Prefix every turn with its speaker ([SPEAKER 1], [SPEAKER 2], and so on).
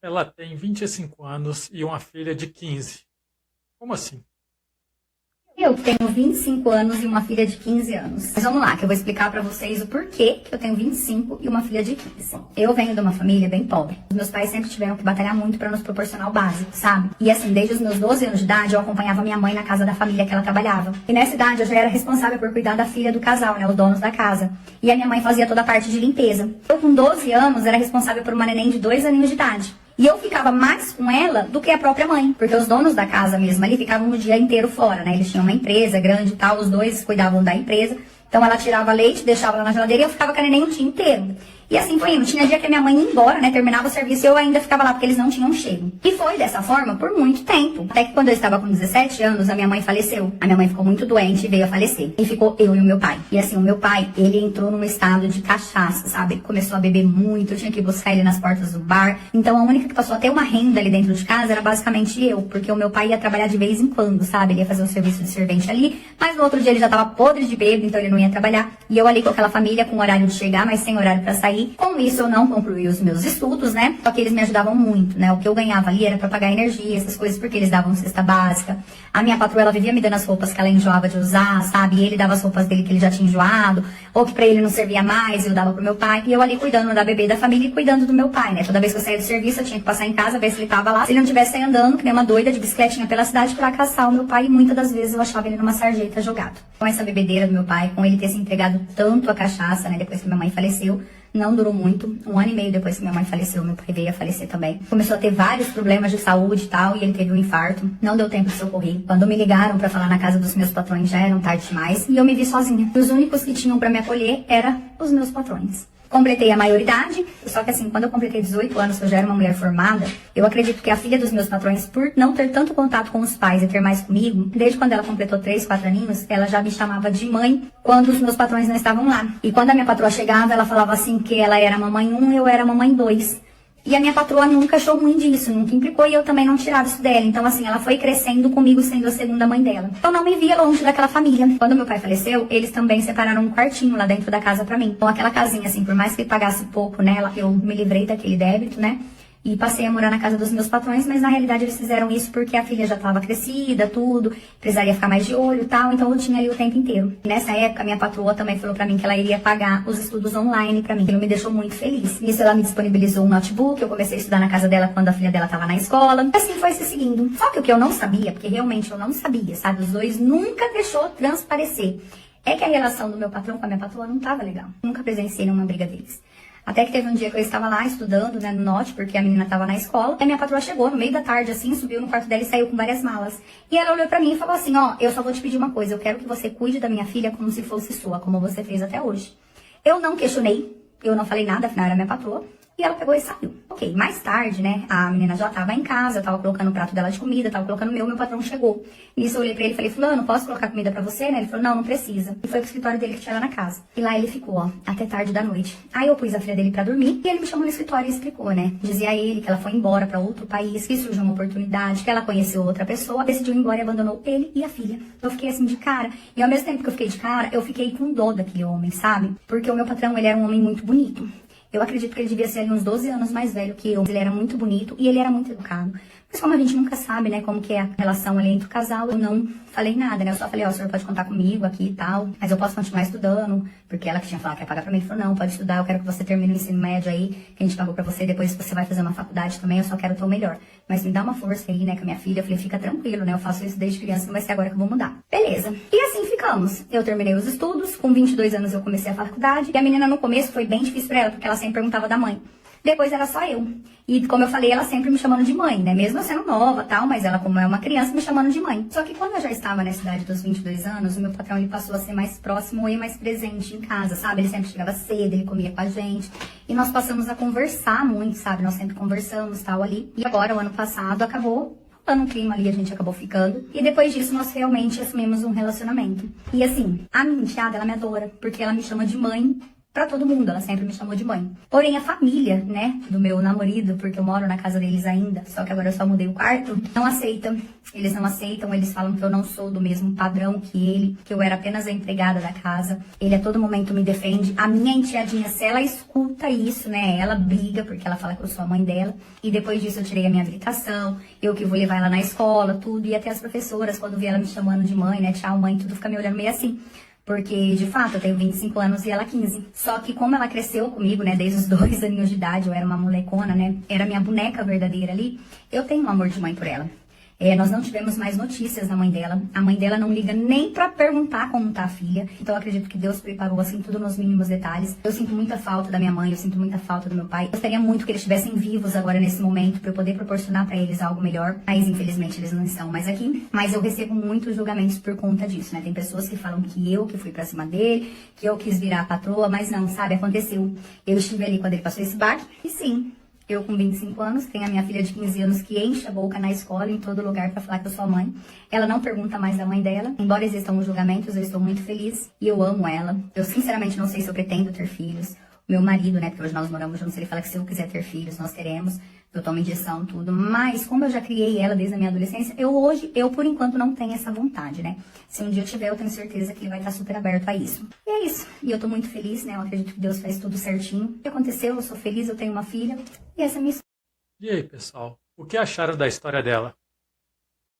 [SPEAKER 1] Ela tem 25 anos e uma filha de 15. Como assim?
[SPEAKER 2] Eu tenho 25 anos e uma filha de 15 anos. Mas vamos lá, que eu vou explicar pra vocês o porquê que eu tenho 25 e uma filha de 15. Eu venho de uma família bem pobre. Os meus pais sempre tiveram que batalhar muito pra nos proporcionar o básico, sabe? E assim, desde os meus 12 anos de idade, eu acompanhava minha mãe na casa da família que ela trabalhava. E nessa idade, eu já era responsável por cuidar da filha do casal, né? Os donos da casa. E a minha mãe fazia toda a parte de limpeza. Eu, com 12 anos, era responsável por uma neném de 2 aninhos de idade. E eu ficava mais com ela do que a própria mãe. Porque os donos da casa mesmo ali ficavam o dia inteiro fora, né? Eles tinham uma empresa grande e tal, os dois cuidavam da empresa. Então ela tirava leite, deixava lá na geladeira e eu ficava com a neném o dia inteiro. E assim foi indo. Tinha dia que a minha mãe ia embora, né? Terminava o serviço e eu ainda ficava lá porque eles não tinham chego. E foi dessa forma por muito tempo. Até que quando eu estava com 17 anos, a minha mãe faleceu. A minha mãe ficou muito doente e veio a falecer. E ficou eu e o meu pai. E assim, o meu pai, ele entrou num estado de cachaça, sabe? Ele começou a beber muito, eu tinha que buscar ele nas portas do bar. Então a única que passou a ter uma renda ali dentro de casa era basicamente eu. Porque o meu pai ia trabalhar de vez em quando, sabe? Ele ia fazer um serviço de servente ali. Mas no outro dia ele já tava podre de bêbado, então ele não ia trabalhar. E eu ali com aquela família, com horário de chegar, mas sem horário pra sair. Com isso eu não concluí os meus estudos, né? Só que eles me ajudavam muito, né? O que eu ganhava ali era pra pagar energia, essas coisas, porque eles davam cesta básica. A minha patroa, ela vivia me dando as roupas que ela enjoava de usar, sabe? E ele dava as roupas dele que ele já tinha enjoado, ou que pra ele não servia mais, eu dava pro meu pai. E eu ali cuidando da bebê da família e cuidando do meu pai, né? Toda vez que eu saía do serviço, eu tinha que passar em casa, ver se ele tava lá. Se ele não tivesse aí andando, que nem uma doida de bicicletinha pela cidade pra caçar o meu pai, e muitas das vezes eu achava ele numa sarjeta jogado. Com essa bebedeira do meu pai, com ele ter se entregado tanto à cachaça, né? Depois que minha mãe faleceu, não durou muito. 1 ano e meio depois que minha mãe faleceu, meu pai veio a falecer também. Começou a ter vários problemas de saúde e tal, e ele teve um infarto. Não deu tempo de socorrer. Quando me ligaram pra falar na casa dos meus patrões, já eram tarde demais, e eu me vi sozinha. E os únicos que tinham pra me acolher eram os meus patrões. Completei a maioridade, só que assim, quando eu completei 18 anos, que eu já era uma mulher formada, eu acredito que a filha dos meus patrões, por não ter tanto contato com os pais e ter mais comigo, desde quando ela completou 3, 4 aninhos, ela já me chamava de mãe quando os meus patrões não estavam lá. E quando a minha patroa chegava, ela falava assim que ela era mamãe 1 e eu era mamãe 2. E a minha patroa nunca achou ruim disso, nunca implicou e eu também não tirava isso dela. Então, assim, ela foi crescendo comigo sendo a segunda mãe dela. Então, não me via longe daquela família. Quando meu pai faleceu, eles também separaram um quartinho lá dentro da casa pra mim. Então, aquela casinha, assim, por mais que pagasse pouco nela, eu me livrei daquele débito, né? E passei a morar na casa dos meus patrões, mas na realidade eles fizeram isso porque a filha já estava crescida, tudo, precisaria ficar mais de olho e tal, então eu tinha ali o tempo inteiro. E nessa época, minha patroa também falou pra mim que ela iria pagar os estudos online pra mim. Aquilo me deixou muito feliz. Nisso ela me disponibilizou um notebook, eu comecei a estudar na casa dela quando a filha dela estava na escola. Assim foi se seguindo. Só que o que eu não sabia, porque realmente eu não sabia, sabe? Os dois nunca deixou transparecer. É que a relação do meu patrão com a minha patroa não tava legal. Nunca presenciei numa briga deles. Até que teve um dia que eu estava lá estudando, né, no note, porque a menina estava na escola. E a minha patroa chegou no meio da tarde, assim, subiu no quarto dela e saiu com várias malas. E ela olhou pra mim e falou assim, ó, eu só vou te pedir uma coisa, eu quero que você cuide da minha filha como se fosse sua, como você fez até hoje. Eu não questionei, eu não falei nada, afinal era minha patroa. E ela pegou e saiu. Ok, mais tarde, né, a menina já tava em casa, eu tava colocando o prato dela de comida, tava colocando o meu patrão chegou. Nisso eu olhei pra ele e falei, fulano, posso colocar comida pra você, né? Ele falou, não, não precisa. E foi pro escritório dele que tinha lá na casa. E lá ele ficou, ó, até tarde da noite. Aí eu pus a filha dele pra dormir e ele me chamou no escritório e explicou, né? Dizia ele que ela foi embora pra outro país, que surgiu uma oportunidade, que ela conheceu outra pessoa, decidiu ir embora e abandonou ele e a filha. Eu fiquei assim de cara. E ao mesmo tempo que eu fiquei de cara, eu fiquei com dó daquele homem, sabe? Porque o meu patrão, ele era um homem muito bonito. Eu acredito que ele devia ser ali uns 12 anos mais velho que eu. Ele era muito bonito e ele era muito educado. Mas como a gente nunca sabe, né, como que é a relação ali entre o casal, eu não falei nada, né? Eu só falei, ó, o senhor pode contar comigo aqui e tal, mas eu posso continuar estudando, porque ela que tinha falado que ia pagar pra mim, ele falou, não, pode estudar, eu quero que você termine o ensino médio aí, que a gente pagou pra você, depois você vai fazer uma faculdade também, eu só quero o teu melhor. Mas me dá uma força aí, né, com a minha filha. Eu falei, fica tranquilo, né, eu faço isso desde criança, não vai ser agora que eu vou mudar. Beleza. E assim ficamos. Eu terminei os estudos, com 22 anos eu comecei a faculdade, e a menina no começo foi bem difícil pra ela, porque ela sempre perguntava da mãe. Depois era só eu. E como eu falei, ela sempre me chamando de mãe, né? Mesmo eu sendo nova tal, mas ela, como é uma criança, me chamando de mãe. Só que quando eu já estava nessa idade dos 22 anos, o meu patrão, ele passou a ser mais próximo e mais presente em casa, sabe? Ele sempre chegava cedo, ele comia com a gente. E nós passamos a conversar muito, sabe? Nós sempre conversamos tal ali. E agora, o ano passado, acabou no clima ali, a gente acabou ficando. E depois disso, nós realmente assumimos um relacionamento. E assim, a minha enteada, ela me adora, porque ela me chama de mãe pra todo mundo, ela sempre me chamou de mãe. Porém, a família, né, do meu namorado, porque eu moro na casa deles ainda, só que agora eu só mudei o quarto, não aceita. Eles não aceitam, eles falam que eu não sou do mesmo padrão que ele, que eu era apenas a empregada da casa. Ele a todo momento me defende. A minha enteadinha, se ela escuta isso, né, ela briga, porque ela fala que eu sou a mãe dela. E depois disso eu tirei a minha habilitação, eu que vou levar ela na escola, tudo. E até as professoras, quando vê ela me chamando de mãe, né, tchau mãe, tudo fica me olhando meio assim. Porque, de fato, eu tenho 25 anos e ela 15. Só que como ela cresceu comigo, né, desde os 2 aninhos de idade, eu era uma molecona, né, era minha boneca verdadeira ali, eu tenho um amor de mãe por ela. Nós não tivemos mais notícias da mãe dela. A mãe dela não liga nem pra perguntar como tá a filha. Então eu acredito que Deus preparou, assim, tudo nos mínimos detalhes. Eu sinto muita falta da minha mãe, eu sinto muita falta do meu pai. Eu gostaria muito que eles estivessem vivos agora nesse momento, pra eu poder proporcionar pra eles algo melhor. Mas infelizmente eles não estão mais aqui. Mas eu recebo muitos julgamentos por conta disso, né? Tem pessoas que falam que eu que fui pra cima dele, que eu quis virar a patroa, mas não, sabe? Aconteceu. Eu estive ali quando ele passou esse baque, e sim, eu com 25 anos, tenho a minha filha de 15 anos que enche a boca na escola, em todo lugar, pra falar que eu sou a mãe. Ela não pergunta mais da mãe dela. Embora existam os julgamentos, eu estou muito feliz e eu amo ela. Eu sinceramente não sei se eu pretendo ter filhos. Meu marido, né, porque hoje nós moramos juntos, ele fala que se eu quiser ter filhos, nós teremos. Eu tomo injeção, tudo. Mas, como eu já criei ela desde a minha adolescência, eu por enquanto não tenho essa vontade, né? Se um dia eu tiver, eu tenho certeza que ele vai estar super aberto a isso. E é isso. E eu tô muito feliz, né? Eu acredito que Deus faz tudo certinho. O que aconteceu? Eu sou feliz, eu tenho uma filha. E essa é a minha história.
[SPEAKER 1] E aí, pessoal, o que acharam da história dela?